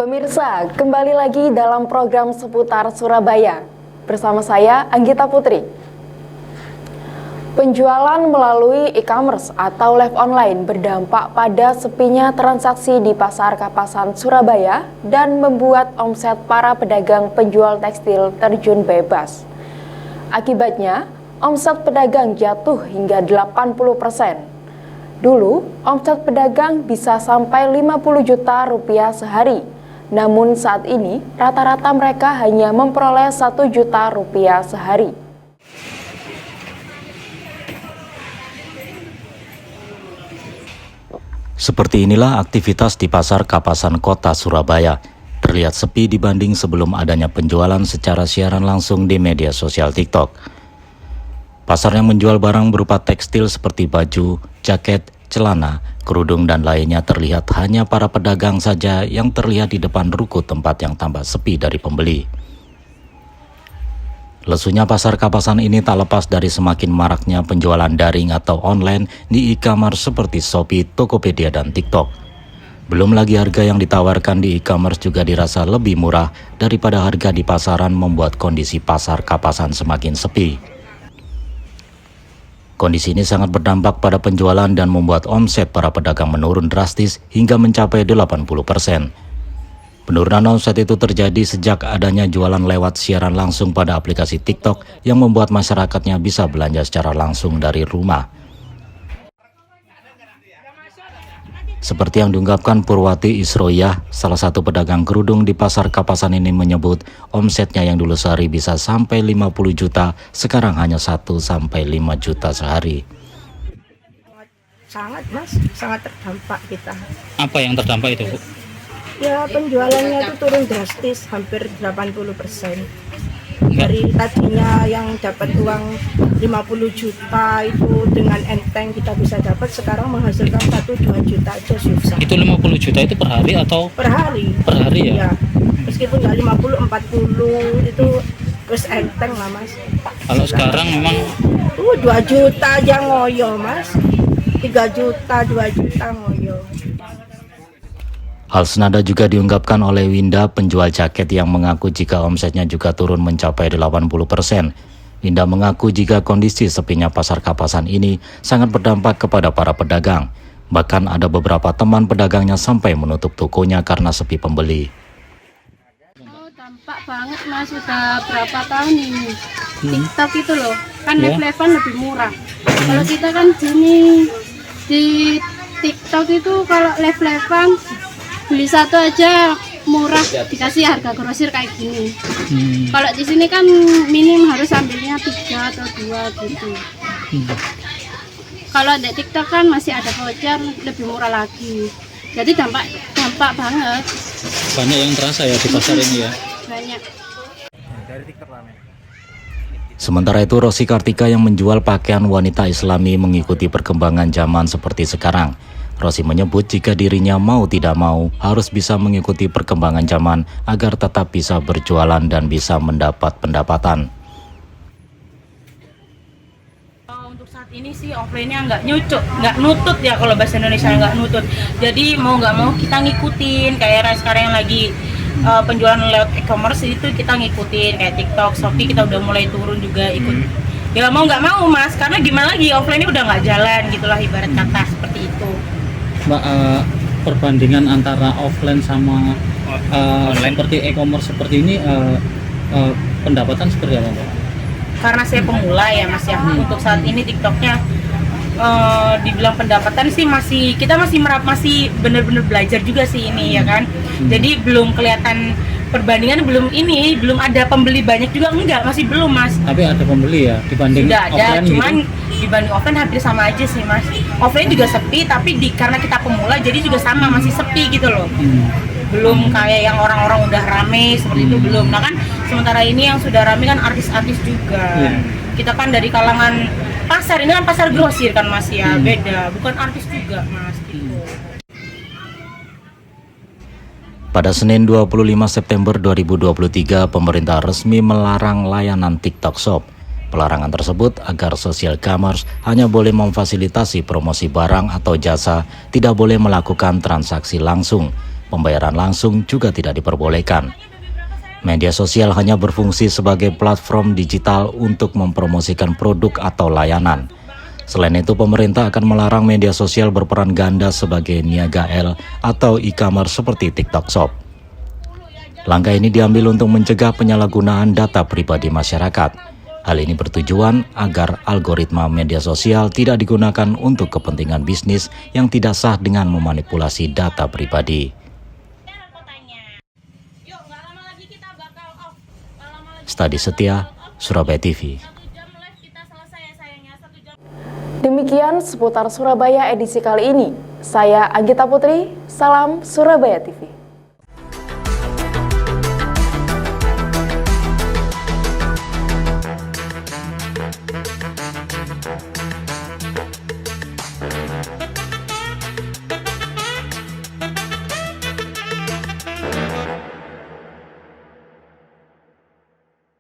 Pemirsa, kembali lagi dalam program seputar Surabaya. Bersama saya, Anggita Putri. Penjualan melalui e-commerce atau live online berdampak pada sepinya transaksi di Pasar Kapasan Surabaya dan membuat omset para pedagang penjual tekstil terjun bebas. Akibatnya, omset pedagang jatuh hingga 80%. Dulu, omset pedagang bisa sampai 50 juta rupiah sehari. Namun saat ini, rata-rata mereka hanya memperoleh 1 juta rupiah sehari. Seperti inilah aktivitas di Pasar Kapasan Kota Surabaya. Terlihat sepi dibanding sebelum adanya penjualan secara siaran langsung di media sosial TikTok. Pasar yang menjual barang berupa tekstil seperti baju, jaket, celana, kerudung, dan lainnya terlihat hanya para pedagang saja yang terlihat di depan ruko tempat yang tampak sepi dari pembeli. Lesunya Pasar Kapasan ini tak lepas dari semakin maraknya penjualan daring atau online di e-commerce seperti Shopee, Tokopedia, dan TikTok. Belum lagi harga yang ditawarkan di e-commerce juga dirasa lebih murah daripada harga di pasaran, membuat kondisi Pasar Kapasan semakin sepi. Kondisi ini sangat berdampak pada penjualan dan membuat omset para pedagang menurun drastis hingga mencapai 80%. Penurunan omset itu terjadi sejak adanya jualan lewat siaran langsung pada aplikasi TikTok yang membuat masyarakatnya bisa belanja secara langsung dari rumah. Seperti yang diungkapkan Purwati Isroyah, salah satu pedagang kerudung di Pasar Kapasan ini menyebut omsetnya yang dulu sehari bisa sampai 50 juta, sekarang hanya 1 sampai 5 juta sehari. Sangat mas, sangat terdampak kita. Apa yang terdampak itu, Bu? Ya penjualannya itu turun drastis, hampir 80%. Dari tadinya yang dapat uang 50 juta itu dengan enteng kita bisa dapat, sekarang menghasilkan 1-2 juta aja susah. Itu 50 juta itu per hari atau? Per hari. Per hari ya? Ya. Meskipun nggak 50, 40 itu terus enteng lah mas. Kalau sekarang memang 2 juta aja ngoyo mas, 3 juta, 2 juta ngoyo. Hal senada juga diungkapkan oleh Winda, penjual jaket yang mengaku jika omsetnya juga turun mencapai 80%. Winda mengaku jika kondisi sepinya Pasar Kapasan ini sangat berdampak kepada para pedagang. Bahkan ada beberapa teman pedagangnya sampai menutup tokonya karena sepi pembeli. Oh, dampak banget mas, sudah berapa tahun ini. TikTok itu loh, kan live-livean lebih murah. Kalau kita kan di TikTok itu kalau live-livean beli satu aja murah, dikasih harga grosir kayak gini. Kalau di sini kan minim harus ambilnya 3 atau 2 gitu. Kalau di TikTok kan masih ada voucher lebih murah lagi. Jadi dampak banget. banyak yang terasa ya di pasar ini ya? Banyak. Sementara itu, Rosi Kartika yang menjual pakaian wanita Islami mengikuti perkembangan zaman seperti sekarang. Rosi menyebut jika dirinya mau tidak mau harus bisa mengikuti perkembangan zaman agar tetap bisa berjualan dan bisa mendapat pendapatan. Untuk saat ini sih offline-nya nggak nutut ya, kalau bahasa Indonesia nggak nutut. Jadi mau nggak mau kita ngikutin, kayak sekarang yang lagi penjualan lewat e-commerce itu kita ngikutin, kayak TikTok, Shopee kita udah mulai turun juga ikut. Ya mau nggak mau mas, karena gimana lagi offline-nya udah nggak jalan gitulah ibarat kata seperti itu. Mbak, perbandingan antara offline sama seperti e-commerce seperti ini, pendapatan seperti apa Mbak? Karena saya pemula ya mas ya, untuk saat ini TikToknya dibilang pendapatan sih kita masih bener-bener belajar juga sih ini ya kan. Jadi belum kelihatan perbandingan, belum ada pembeli banyak juga, enggak, masih belum mas. Tapi ada pembeli ya dibanding sudah ada, offline cuman gitu? Dibanding offline hampir sama aja sih mas. Offline juga sepi, tapi karena kita pemula jadi juga sama, masih sepi gitu loh. Belum kayak yang orang-orang udah rame seperti itu, belum. Nah kan sementara ini yang sudah rame kan artis-artis juga. Kita kan dari kalangan pasar, ini kan pasar grosir kan mas ya, beda, bukan artis juga mas gitu. Pada Senin 25 September 2023, pemerintah resmi melarang layanan TikTok Shop. Pelarangan tersebut agar social commerce hanya boleh memfasilitasi promosi barang atau jasa, tidak boleh melakukan transaksi langsung. Pembayaran langsung juga tidak diperbolehkan. Media sosial hanya berfungsi sebagai platform digital untuk mempromosikan produk atau layanan. Selain itu, pemerintah akan melarang media sosial berperan ganda sebagai niaga L atau e-commerce seperti TikTok Shop. Langkah ini diambil untuk mencegah penyalahgunaan data pribadi masyarakat. Hal ini bertujuan agar algoritma media sosial tidak digunakan untuk kepentingan bisnis yang tidak sah dengan memanipulasi data pribadi. Stadi Setia, Surabaya TV. Demikian seputar Surabaya edisi kali ini. Saya Anggita Putri, salam Surabaya TV.